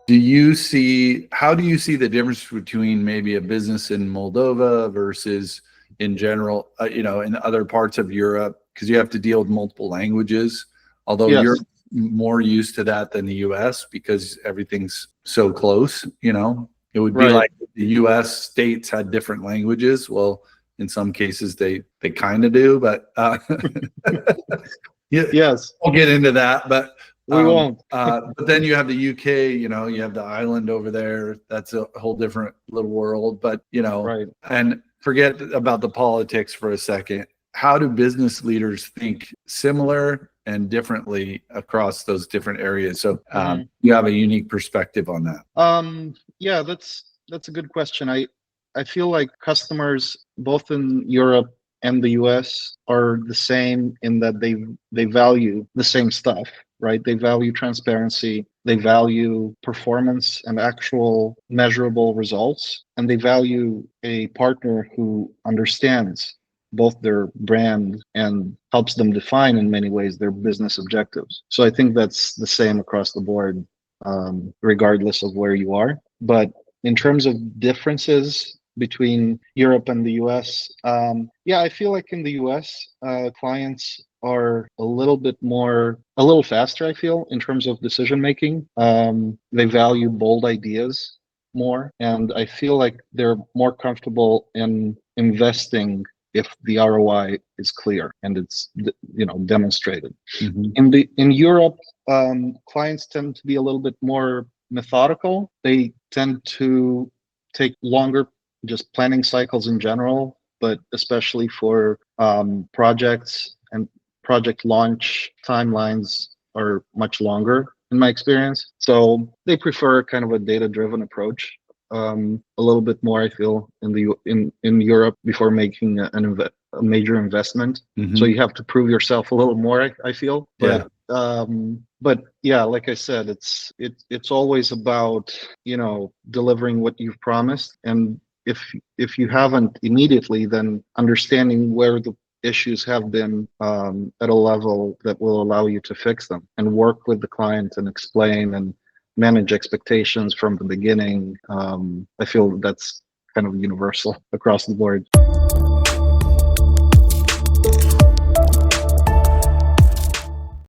how do you see the difference between maybe a business in Moldova versus in general, in other parts of Europe? Because you have to deal with multiple languages, although Yes. you're more used to that than the US because everything's so close, It would be Right. like the US states had different languages. Well, in some cases they kind of do, but yeah, Yes, we'll get into that. But we won't. but then you have the UK, you have the island over there. That's a whole different little world. But Right. and forget about the politics for a second. How do business leaders think similar and differently across those different areas? So you have a unique perspective on that. Yeah, that's a good question. I feel like customers both in Europe and the US are the same in that they value the same stuff, right? They value transparency, they value performance and actual measurable results, and they value a partner who understands both their brand and helps them define in many ways their business objectives. So I think that's the same across the board, regardless of where you are. But in terms of differences between Europe and the US, yeah, I feel like in the US, clients are a little faster, I feel, in terms of decision making. They value bold ideas more, and I feel like they're more comfortable in investing if the ROI is clear and it's demonstrated. In Europe, clients tend to be a little bit more methodical. They tend to take longer, just planning cycles in general, but especially for projects and project launch timelines are much longer in my experience. So they prefer kind of a data-driven approach. A little bit more, I feel, in Europe before making a major investment. So you have to prove yourself a little more, I feel. But yeah, like I said, it's always about delivering what you've promised, and if you haven't immediately, then understanding where the issues have been at a level that will allow you to fix them and work with the client and explain and manage expectations from the beginning. I feel that's kind of universal across the board.